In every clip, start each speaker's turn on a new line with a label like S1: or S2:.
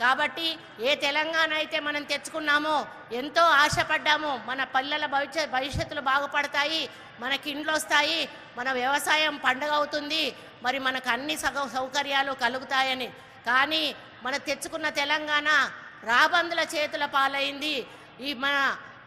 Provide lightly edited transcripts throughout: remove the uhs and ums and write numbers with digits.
S1: కాబట్టి ఏ తెలంగాణ అయితే మనం తెచ్చుకున్నామో ఎంతో ఆశపడ్డామో మన పిల్లల భవిష్యత్తులు బాగుపడతాయి, మనకి ఇండ్లు వస్తాయి, మన వ్యవసాయం పండుగ అవుతుంది, మరి మనకు అన్ని సౌకర్యాలు కలుగుతాయని. కానీ మన తెచ్చుకున్న తెలంగాణ రాబందుల చేతుల పాలైంది. ఈ మన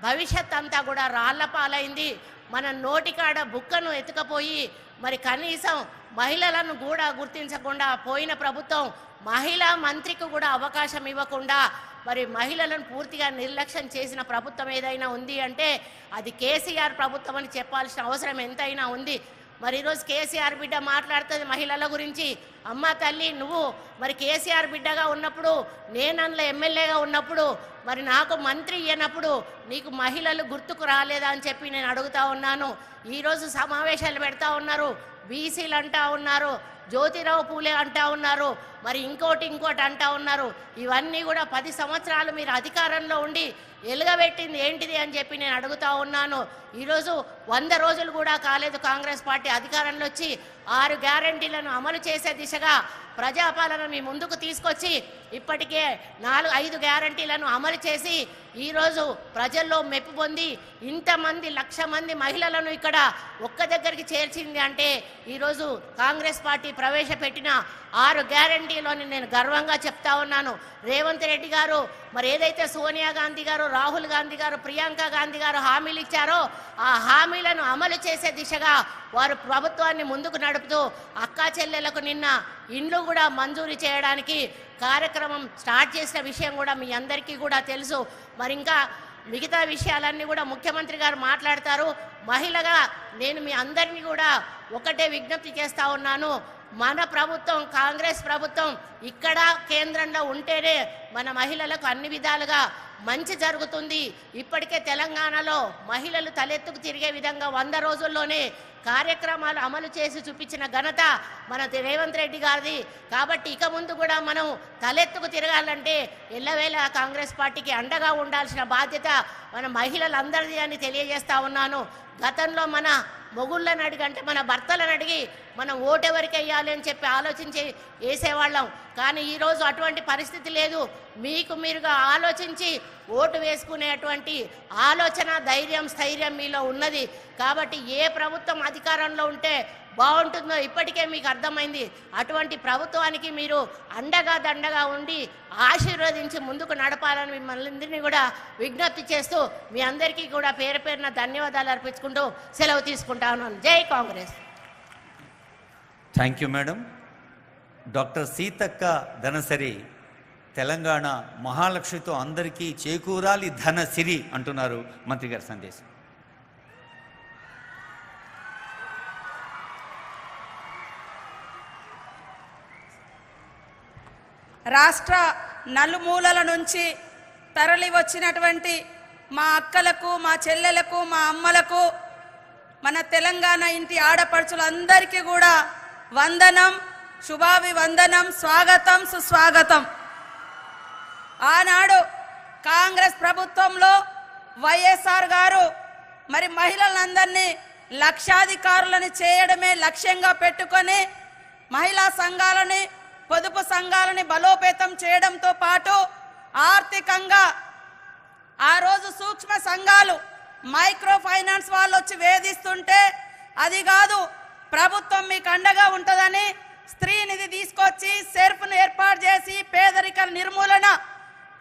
S1: భవిష్యత్ అంతా కూడా రాళ్ల పాలైంది. మన నోటికాడ బుక్కను ఎత్తుకపోయి మరి కనీసం మహిళలను కూడా గుర్తించకుండా పోయిన ప్రభుత్వం మహిళా మంత్రికి కూడా అవకాశం ఇవ్వకుండా మరి మహిళలను పూర్తిగా నిర్లక్ష్యం చేసిన ప్రభుత్వం ఏదైనా ఉంది అంటే అది కేసీఆర్ ప్రభుత్వం అని చెప్పాల్సిన అవసరం ఎంతైనా ఉంది. మరి ఈరోజు కేసీఆర్ బిడ్డ మాట్లాడుతుంది మహిళల గురించి. అమ్మ తల్లి, నువ్వు మరి కేసీఆర్ బిడ్డగా ఉన్నప్పుడు, నేను అందులో ఎమ్మెల్యేగా ఉన్నప్పుడు, మరి నాకు మంత్రి ఇయ్యనప్పుడు నీకు మహిళలు గుర్తుకు రాలేదా అని చెప్పి నేను అడుగుతా ఉన్నాను. ఈరోజు సమావేశాలు పెడతా ఉన్నారు, బీసీలు అంటా ఉన్నారు, జ్యోతిరావు పూలే అంటా ఉన్నారు, మరి ఇంకోటి అంటా ఉన్నారు. ఇవన్నీ కూడా 10 సంవత్సరాలు మీరు అధికారంలో ఉండి ఎలుగబెట్టింది ఏంటిది అని చెప్పి నేను అడుగుతా ఉన్నాను. ఈరోజు 100 రోజులు కూడా కాలేదు కాంగ్రెస్ పార్టీ అధికారంలో వచ్చి 6 గ్యారంటీలను అమలు చేసే దిశగా ప్రజాపాలన మీ ముందుకు తీసుకొచ్చి ఇప్పటికే 4-5 గ్యారంటీలను అమలు చేసి ఈరోజు ప్రజల్లో మెప్పు పొంది ఇంతమంది 1,00,000 మంది మహిళలను ఇక్కడ ఒక్క దగ్గరికి చేర్చింది అంటే ఈరోజు కాంగ్రెస్ పార్టీ ప్రవేశపెట్టిన 6 గ్యారంటీలోని నేను గర్వంగా చెప్తా ఉన్నాను. రేవంత్ రెడ్డి గారు మరి ఏదైతే సోనియా గాంధీ గారు, రాహుల్ గాంధీ గారు, ప్రియాంక గాంధీ గారు హామీలు ఇచ్చారో ఆ హామీలను అమలు చేసే దిశగా వారు ప్రభుత్వాన్ని ముందుకు నడుపుతూ అక్కా చెల్లెలకు నిన్న ఇండ్లు కూడా మంజూరు చేయడానికి కార్యక్రమం స్టార్ట్ చేసిన విషయం కూడా మీ అందరికీ కూడా తెలుసు. మరి ఇంకా మిగతా విషయాలన్నీ కూడా ముఖ్యమంత్రి గారు మాట్లాడతారు. మహిళగా నేను మీ అందరినీ కూడా ఒకటే విజ్ఞప్తి చేస్తా ఉన్నాను. మన ప్రభుత్వం, కాంగ్రెస్ ప్రభుత్వం ఇక్కడ కేంద్రంలో ఉంటేనే మన మహిళలకు అన్ని విధాలుగా మంచి జరుగుతుంది. ఇప్పటికే తెలంగాణలో మహిళలు తలెత్తుకు తిరిగే విధంగా 100 రోజుల్లోనే కార్యక్రమాలు అమలు చేసి చూపించిన ఘనత మన రేవంత్ రెడ్డి గారిది. కాబట్టి ఇక ముందు కూడా మనం తలెత్తుకు తిరగాలంటే ఎల్లవేళ కాంగ్రెస్ పార్టీకి అండగా ఉండాల్సిన బాధ్యత మన మహిళలందరిది అని తెలియజేస్తా ఉన్నాను. గతంలో మన మొగుళ్ళని అడిగి అంటే మన భర్తలను అడిగి మనం ఓటెవరికి వేయాలి అని చెప్పి ఆలోచించి వేసేవాళ్ళం. కానీ ఈరోజు అటువంటి పరిస్థితి లేదు. మీకు మీరుగా ఆలోచించి ఓటు వేసుకునేటువంటి ఆలోచన, ధైర్యం, స్థైర్యం మీలో ఉన్నది. కాబట్టి ఏ ప్రభుత్వం అధికారంలో ఉంటే బాగుంటుందో ఇప్పటికే మీకు అర్థమైంది. అటువంటి ప్రభుత్వానికి మీరు అండగా దండగా ఉండి ఆశీర్వదించి ముందుకు నడపాలని మిమ్మల్ని కూడా విజ్ఞప్తి చేస్తూ మీ అందరికీ కూడా పేరు పేరున ధన్యవాదాలు అర్పించుకుంటూ సెలవు తీసుకుంటా ఉన్నాను. జై Congress.
S2: Thank you madam. Doctor Seethakka Dhanasiri Telangana మహాలక్ష్మితో అందరికీ చేకూరాలి ధనసిరి అంటున్నారు మంత్రి గారి సందేశం.
S3: రాష్ట్ర నలుమూలల నుంచి తరలి వచ్చినటువంటి మా అక్కలకు, మా చెల్లెలకు, మా అమ్మలకు, మన తెలంగాణ ఇంటి ఆడపడుచులందరికీ కూడా వందనం, శుభాభివందనం, స్వాగతం, సుస్వాగతం. ఆనాడు కాంగ్రెస్ ప్రభుత్వంలో వైఎస్ఆర్ గారు మరి మహిళలందరినీ లక్షాధికారులను చేయడమే లక్ష్యంగా పెట్టుకొని మహిళా సంఘాలని, పొదుపు సంఘాలని బలోపేతం చేయడంతో పాటు ఆర్థికంగా ఆ రోజు సూక్ష్మ సంఘాలు, మైక్రో ఫైనాన్స్ వాళ్ళు వచ్చి వేధిస్తుంటే అది కాదు ప్రభుత్వం మీకు అండగా ఉంటుందని స్త్రీ నిధి తీసుకొచ్చి సెర్ఫ్ను ఏర్పాటు చేసి పేదరిక నిర్మూలన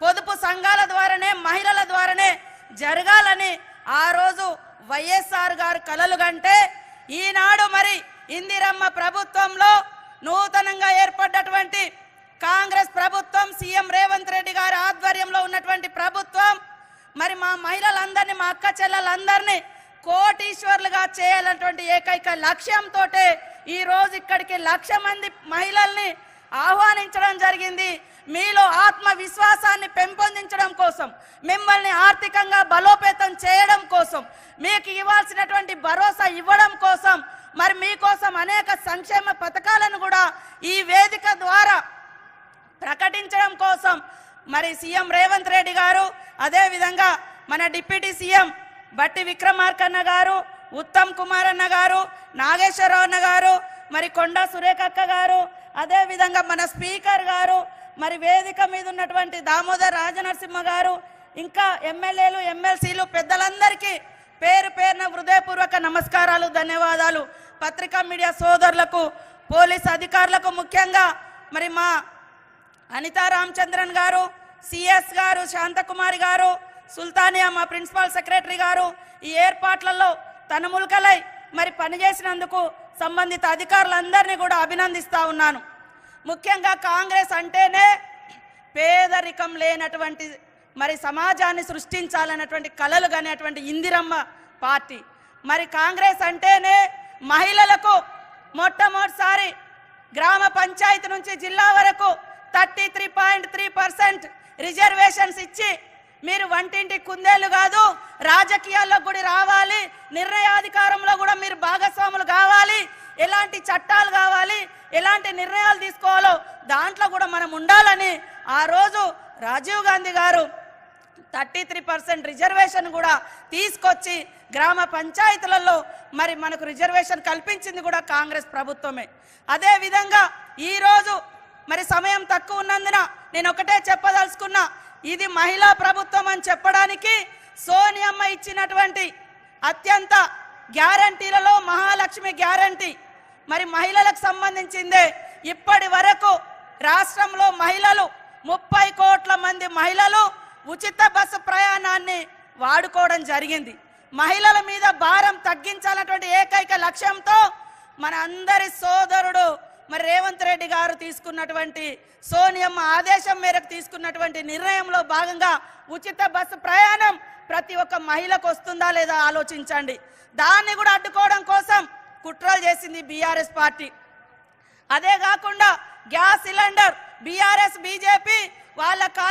S3: పొదుపు సంఘాల ద్వారానే, మహిళల ద్వారానే జరగాలని ఆ రోజు వైఎస్ఆర్ గారు కలలు కంటే ఈనాడు మరి ఇందిరమ్మ ప్రభుత్వంలో నూతనంగా ఏర్పడ్డటువంటి కాంగ్రెస్ ప్రభుత్వం, సీఎం రేవంత్ రెడ్డి గారి ఆధ్వర్యంలో ఉన్నటువంటి ప్రభుత్వం మరి మా మహిళలందరినీ, మా అక్క చెల్లెలందరినీ కోటీశ్వర్లుగా చేయాలన్నటువంటి ఏకైక లక్ష్యంతో ఈ రోజు ఇక్కడికి 1,00,000 మంది మహిళల్ని ఆహ్వానించడం జరిగింది. మీలో ఆత్మవిశ్వాసాన్ని పెంపొందించడం కోసం, మిమ్మల్ని ఆర్థికంగా బలోపేతం చేయడం కోసం, మీకు ఇవ్వాల్సినటువంటి భరోసా ఇవ్వడం కోసం, మరి మీకోసం అనేక సంక్షేమ పథకాలను కూడా ఈ వేదిక ద్వారా ప్రకటించడం కోసం మరి సీఎం రేవంత్ రెడ్డి గారు, అదేవిధంగా మన డిప్యూటీ సీఎం బట్టి విక్రమార్కన్న గారు, ఉత్తమ్ కుమార్ అన్న గారు, నాగేశ్వరరావు అన్న గారు, మరి కొండా సురేఖక్క గారు, అదేవిధంగా మన స్పీకర్ గారు, మరి వేదిక మీద ఉన్నటువంటి దామోదర్ రాజనరసింహ గారు, ఇంకా ఎమ్మెల్యేలు, ఎమ్మెల్సీలు, పెద్దలందరికీ పేరు పేరున హృదయపూర్వక నమస్కారాలు, ధన్యవాదాలు. పత్రికా మీడియా సోదరులకు, పోలీస్ అధికారులకు, ముఖ్యంగా మరి మా అనితా రామచంద్రన్ గారు, సిఎస్ గారు, శాంతకుమారి గారు, సుల్తానియా మా ప్రిన్సిపల్ సెక్రటరీ గారు ఈ ఏర్పాట్లలో తనములకలై మరి పనిచేసినందుకు సంబంధిత అధికారులందరినీ కూడా అభినందిస్తా ఉన్నాను. ముఖ్యంగా కాంగ్రెస్ అంటేనే పేదరికం లేనటువంటి మరి సమాజాన్ని సృష్టించాలన్నటువంటి కలలు కనేటువంటి ఇందిరమ్మ పార్టీ. మరి కాంగ్రెస్ అంటేనే మహిళలకు మొట్టమొదటిసారి గ్రామ పంచాయతీ నుంచి జిల్లా వరకు 33.3% రిజర్వేషన్స్ ఇచ్చి మీరు వంటింటి కుందేలు కాదు, రాజకీయాల్లో కూడా రావాలి, నిర్ణయాధికారంలో కూడా మీరు భాగస్వాములు కావాలి, ఎలాంటి చట్టాలు కావాలి, ఎలాంటి నిర్ణయాలు తీసుకోవాలో దాంట్లో కూడా మనం ఉండాలని ఆ రోజు రాజీవ్ గాంధీ గారు 33% రిజర్వేషన్ కూడా తీసుకొచ్చి గ్రామ పంచాయతీలలో మరి మనకు రిజర్వేషన్ కల్పించింది కూడా కాంగ్రెస్ ప్రభుత్వమే. అదే విధంగా ఈరోజు మరి సమయం తక్కువ ఉన్నందున నేను ఒకటే చెప్పదలుచుకున్నా, ఇది మహిళా ప్రభుత్వం అని చెప్పడానికి సోనియమ్మ ఇచ్చినటువంటి అత్యంత గ్యారంటీలలో మహాలక్ష్మి గ్యారంటీ మరి మహిళలకు సంబంధించిందే. ఇప్పటి వరకు రాష్ట్రంలో మహిళలు 30 కోట్ల మంది మహిళలు ఉచిత బస్సు ప్రయాణాన్ని వాడుకోవడం జరిగింది. మహిళల మీద భారం తగ్గించాలన్నటువంటి ఏకైక లక్ష్యంతో మన అందరి సోదరుడు మరి రేవంత్ రెడ్డి గారు తీసుకున్నటువంటి, సోనియమ్మ ఆదేశం మేరకు తీసుకున్నటువంటి నిర్ణయంలో భాగంగా ఉచిత బస్సు ప్రయాణం ప్రతి ఒక్క మహిళకు వస్తుందా లేదా ఆలోచించండి. దాన్ని కూడా అడ్డుకోవడం కోసం కుట్రలు చేసింది బీఆర్ఎస్ పార్టీ. అదే కాకుండా గ్యాస్ సిలిండర్ బీఆర్ఎస్ బీజేపీ వాళ్ళ